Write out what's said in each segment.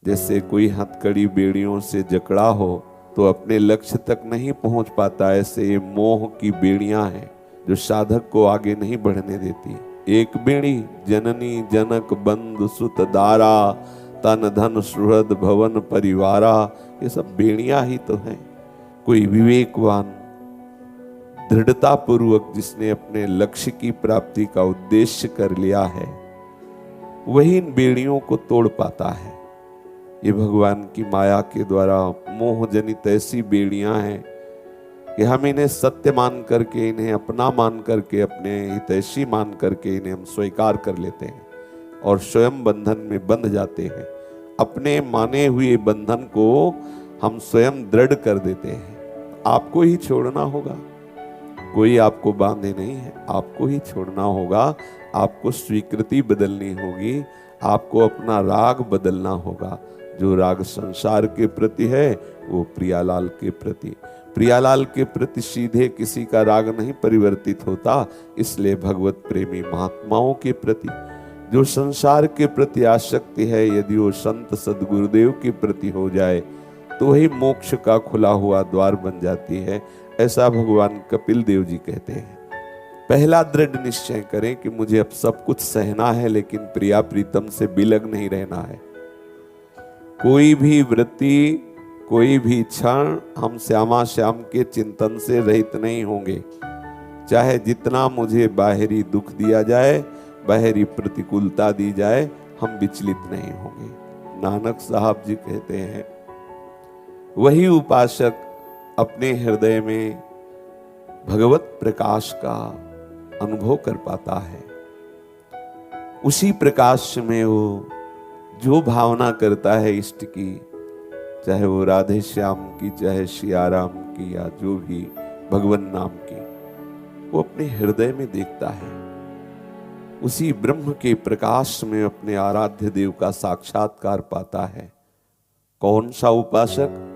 जैसे कोई हथकड़ी बेड़ियों से जकड़ा हो तो अपने लक्ष्य तक नहीं पहुंच पाता, ऐसे ये मोह की बेड़ियां हैं जो साधक को आगे नहीं बढ़ने देती। एक बेड़ी जननी जनक बंधु सुत दारा, तन धन सुहृद भवन परिवारा, ये सब बेड़ियां ही तो हैं। कोई विवेकवान दृढ़ता पूर्वक जिसने अपने लक्ष्य की प्राप्ति का उद्देश्य कर लिया है, वही इन बेड़ियों को तोड़ पाता है। ये भगवान की माया के द्वारा मोह जनित ऐसी बेड़ियां हैं कि हम इन्हें सत्य मान करके, इन्हें अपना मान करके, अपने हितैषी मान करके इन्हें हम स्वीकार कर लेते हैं और स्वयं बंधन में बंध जाते हैं। अपने माने हुए बंधन को हम स्वयं दृढ़ कर देते हैं। आपको ही छोड़ना होगा, कोई आपको बांधे नहीं है, आपको ही छोड़ना होगा। आपको स्वीकृति बदलनी होगी, आपको अपना राग बदलना होगा। जो राग संसार के प्रति है वो प्रियालाल के प्रति, प्रियालाल के प्रति सीधे किसी का राग नहीं परिवर्तित होता। इसलिए भगवत प्रेमी महात्माओं के प्रति जो संसार के प्रति आसक्ति है, यदि वो संत सदगुरुदेव के प्रति हो जाए तो वही मोक्ष का खुला हुआ द्वार बन जाती है। ऐसा भगवान कपिल देव जी कहते हैं। पहला दृढ़ निश्चय करें कि मुझे अब सब कुछ सहना है, लेकिन प्रिया प्रीतम से बिलग नहीं रहना है। कोई भी वृत्ति, कोई भी क्षण हम श्यामा श्याम के चिंतन से रहित नहीं होंगे। चाहे जितना मुझे बाहरी दुख दिया जाए, बाहरी प्रतिकूलता दी जाए, हम विचलित नहीं होंगे। नानक साहब जी कहते हैं, वही उपासक अपने हृदय में भगवत प्रकाश का अनुभव कर पाता है। उसी प्रकाश में वो जो भावना करता है इष्ट की, चाहे वो राधे श्याम की, चाहे सियाराम की, या जो भी भगवान नाम की, वो अपने हृदय में देखता है। उसी ब्रह्म के प्रकाश में अपने आराध्य देव का साक्षात्कार पाता है। कौन सा उपासक?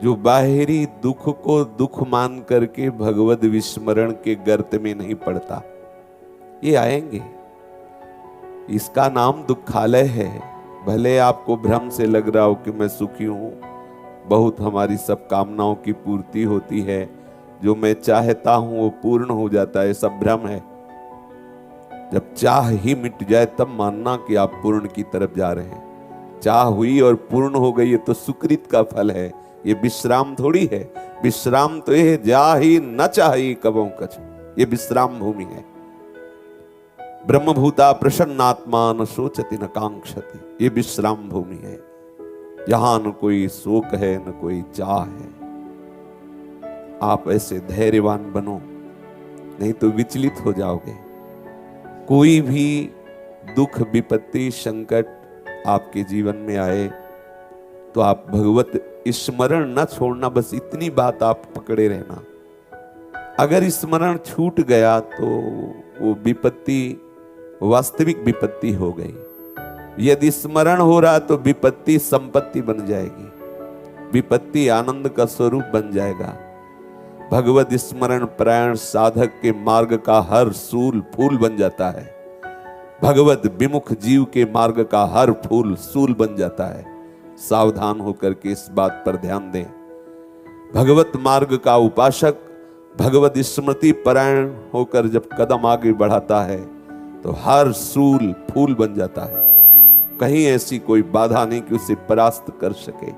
जो बाहरी दुख को दुख मान करके भगवद विस्मरण के गर्त में नहीं पड़ता। ये आएंगे, इसका नाम दुखालय है। भले आपको भ्रम से लग रहा हो कि मैं सुखी हूं, बहुत हमारी सब कामनाओं की पूर्ति होती है, जो मैं चाहता हूं वो पूर्ण हो जाता है, सब भ्रम है। जब चाह ही मिट जाए तब मानना कि आप पूर्ण की तरफ जा रहे हैं। चाह हुई और पूर्ण हो गई, ये तो सुकृत का फल है, ये विश्राम थोड़ी है। विश्राम तो ये जा ही न चाही कबों कछ, ये विश्राम भूमि है। ब्रह्मभूता प्रसन्नात्मा न सोचति न कांक्षति, ये विश्राम भूमि है। यहां न कोई शोक है, न कोई चाह है। आप ऐसे धैर्यवान बनो, नहीं तो विचलित हो जाओगे। कोई भी दुख, विपत्ति, संकट आपके जीवन में आए तो आप भगवत स्मरण न छोड़ना, बस इतनी बात आप पकड़े रहना। अगर स्मरण छूट गया तो वो विपत्ति वास्तविक विपत्ति हो गई। यदि स्मरण हो रहा तो विपत्ति संपत्ति बन जाएगी, विपत्ति आनंद का स्वरूप बन जाएगा। भगवत स्मरण परायण साधक के मार्ग का हर सूल फूल बन जाता है। भगवत विमुख जीव के मार्ग का हर फूल सूल बन जाता है। सावधान होकर के इस बात पर ध्यान दें। भगवत मार्ग का उपासक भगवत स्मृति परायण होकर जब कदम आगे बढ़ाता है तो हर सूल फूल बन जाता है। कहीं ऐसी कोई बाधा नहीं कि उसे परास्त कर सके।